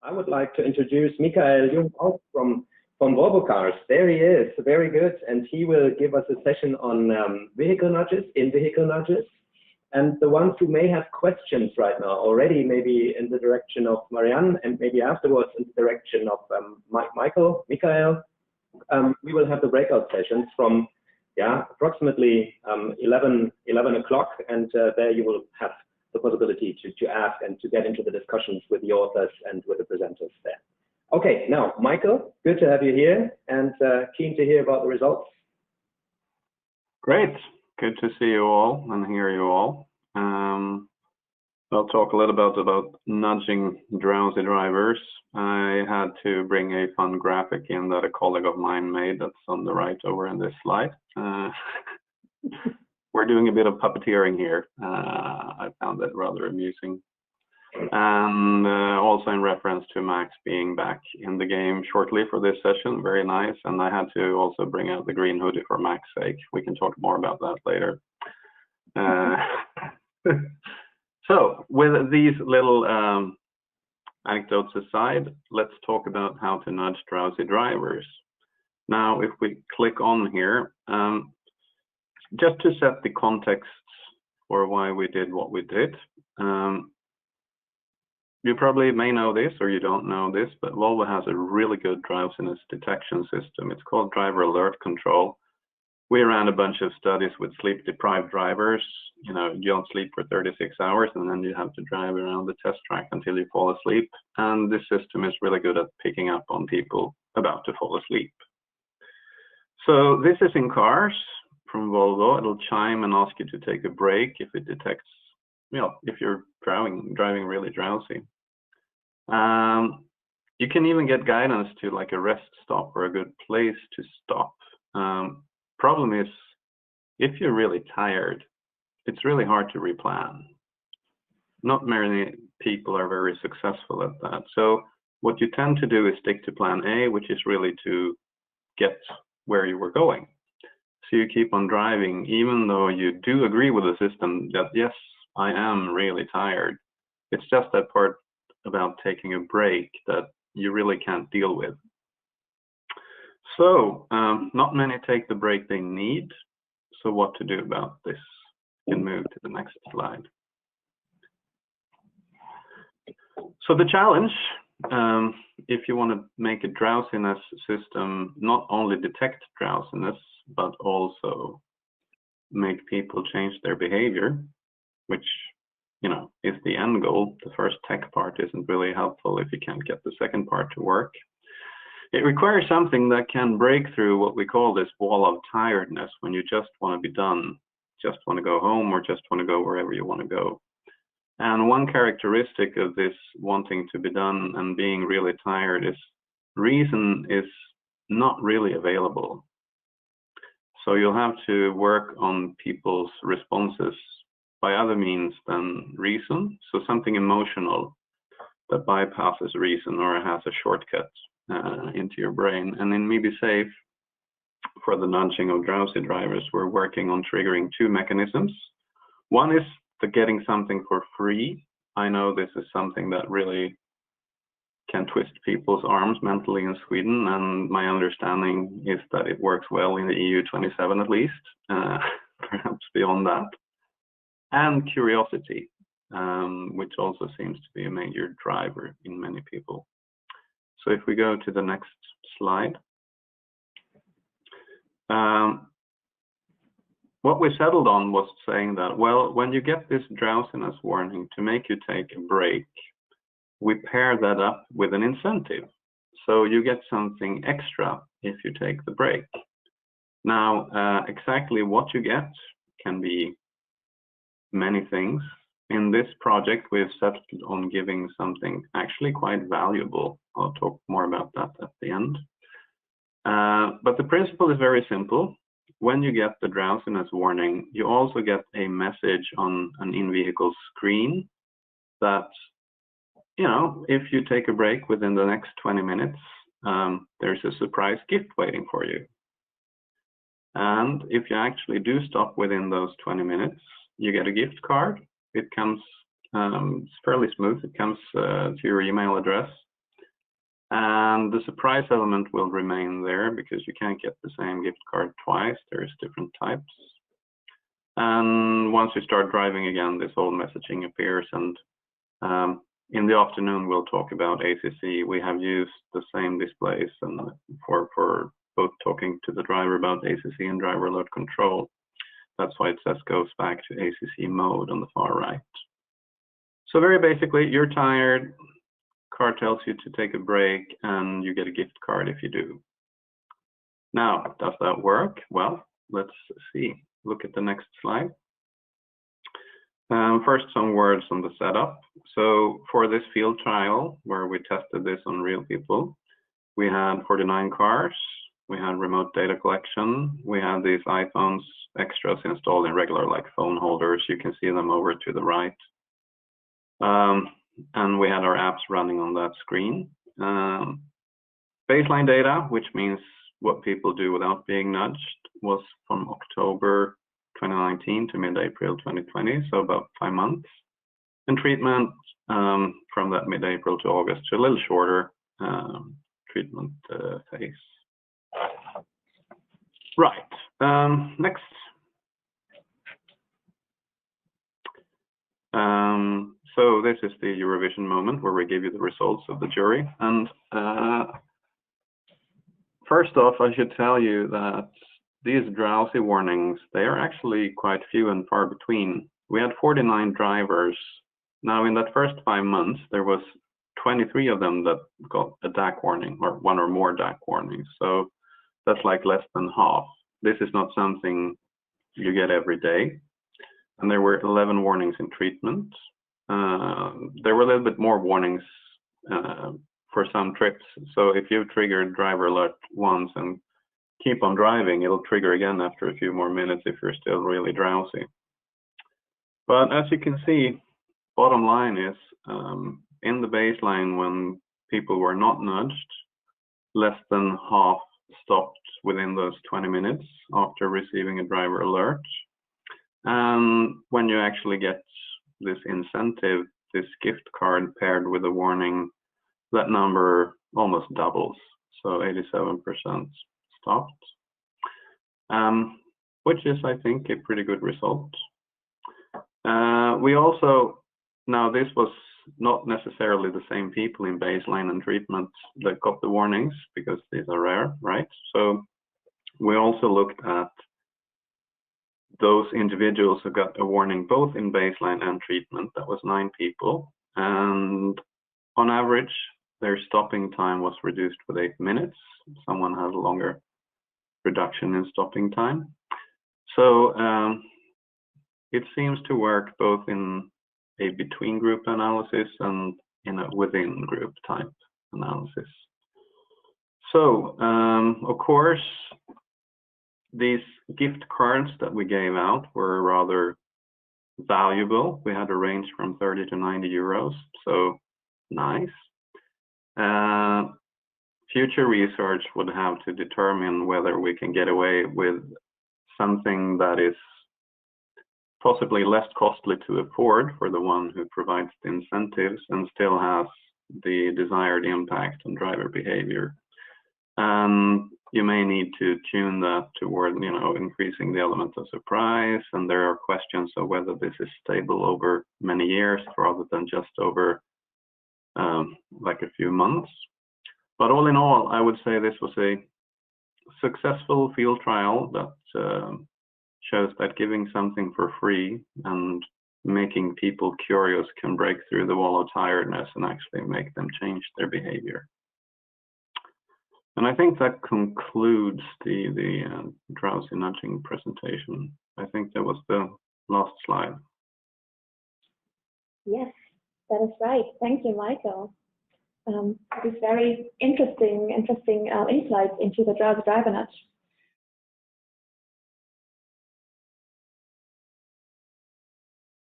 I would like to introduce Mikael Ljung from Volvo Cars. There he is, very good, and he will give us a session on vehicle nudges, in-vehicle nudges. And the ones who may have questions right now already, maybe in the direction of Marianne, and maybe afterwards in the direction of Mikael, we will have the breakout sessions from approximately 11 o'clock, and there you will have the possibility to ask and to get into the discussions with the authors and with the presenters there. Okay, now, Mikael, good to have you here, and keen to hear about the results. Great, good to see you all and hear you all. I'll talk a little bit about nudging drowsy drivers. I had to bring a fun graphic in that a colleague of mine made that's on the right over in this slide. We're doing a bit of puppeteering here. I found that rather amusing. And also in reference to Max being back in the game shortly for this session, very nice. And I had to also bring out the green hoodie for Max's sake. We can talk more about that later. So with these little anecdotes aside, let's talk about how to nudge drowsy drivers. Now, if we click on here, just to set the context for why we did what we did, you probably may know this or you don't know this, but Volvo has a really good drowsiness detection system. It's called Driver Alert Control. We ran a bunch of studies with sleep-deprived drivers. You know, you don't sleep for 36 hours and then you have to drive around the test track until you fall asleep. And this system is really good at picking up on people about to fall asleep. So this is in cars from Volvo. It'll chime and ask you to take a break if it detects, you know, if you're driving really drowsy. You can even get guidance to like a rest stop or a good place to stop. Problem is, if you're really tired, it's really hard to replan. Not many people are very successful at that. So what you tend to do is stick to plan A, which is really to get where you were going. So you keep on driving, even though you do agree with the system that, yes, I am really tired. It's just that part about taking a break that you really can't deal with. So not many take the break they need. So what to do about this? You can move to the next slide. So the challenge, if you want to make a drowsiness system not only detect drowsiness, but also make people change their behavior, which, you know, is the end goal. The first tech part isn't really helpful if you can't get the second part to work. It requires something that can break through what we call this wall of tiredness, when you just want to be done, just want to go home, or just want to go wherever you want to go. And one characteristic of this wanting to be done and being really tired is reason is not really available. So you'll have to work on people's responses by other means than reason. So something emotional that bypasses reason or has a shortcut into your brain. And in MeBeSafe, for the nudging of drowsy drivers, we're working on triggering two mechanisms. One is the getting something for free. I know this is something that really can twist people's arms mentally in Sweden, and my understanding is that it works well in the EU 27 at least, perhaps beyond that. And curiosity, which also seems to be a major driver in many people. So if we go to the next slide. What we settled on was saying that, well, when you get this drowsiness warning to make you take a break, we pair that up with an incentive. So you get something extra if you take the break. Now, exactly what you get can be many things. In this project, we've settled on giving something actually quite valuable. I'll talk more about that at the end. But the principle is very simple. When you get the drowsiness warning, you also get a message on an in-vehicle screen that, you know, if you take a break within the next 20 minutes, there's a surprise gift waiting for you. And if you actually do stop within those 20 minutes, you get a gift card. It comes, it's fairly smooth. It comes to your email address. And the surprise element will remain there because you can't get the same gift card twice. There's different types. And once you start driving again, this whole messaging appears. And in the afternoon, we'll talk about ACC. We have used the same displays and for both talking to the driver about ACC and driver alert control. That's why it says goes back to ACC mode on the far right. So very basically, you're tired, car tells you to take a break, and you get a gift card if you do. Now, does that work? Well, let's see. Look at the next slide. First, some words on the setup. So for this field trial, where we tested this on real people, we had 49 cars. We had remote data collection. We had these iPhones extras installed in regular like phone holders. You can see them over to the right. And we had our apps running on that screen. Baseline data, which means what people do without being nudged, was from October 2019 to mid-April 2020, so about 5 months. And treatment from that mid-April to August, so a little shorter treatment phase. Right, next. So this is the Eurovision moment where we give you the results of the jury. And first off, I should tell you that these drowsy warnings, they are actually quite few and far between. We had 49 drivers. Now in that first 5 months, there was 23 of them that got a DAC warning or one or more DAC warnings. So that's like less than half. This is not something you get every day. And there were 11 warnings in treatment. There were a little bit more warnings for some trips. So if you've triggered driver alert once and keep on driving, it'll trigger again after a few more minutes if you're still really drowsy. But as you can see, bottom line is in the baseline when people were not nudged, less than half stopped within those 20 minutes after receiving a driver alert. And when you actually get this incentive, this gift card paired with a warning, that number almost doubles. So 87% stopped, which is, I think, a pretty good result. We also, now this was not necessarily the same people in baseline and treatment that got the warnings because these are rare, right? So we also looked at those individuals who got a warning both in baseline and treatment. That was 9 people. And on average, their stopping time was reduced with 8 minutes. Someone had a longer reduction in stopping time. So it seems to work both in a between group analysis and in a within group type analysis. So of course, these gift cards that we gave out were rather valuable. We had a range from 30 to 90 euros, so nice. Future research would have to determine whether we can get away with something that is possibly less costly to afford for the one who provides the incentives and still has the desired impact on driver behavior. You may need to tune that toward, increasing the element of surprise. And there are questions of whether this is stable over many years rather than just over like a few months. But all in all, I would say this was a successful field trial that shows that giving something for free and making people curious can break through the wall of tiredness and actually make them change their behavior. And I think that concludes the drowsy nudging presentation. I think that was the last slide. Yes, that is right. Thank you, Mikael. These very interesting insights into the drowsy driver nudge.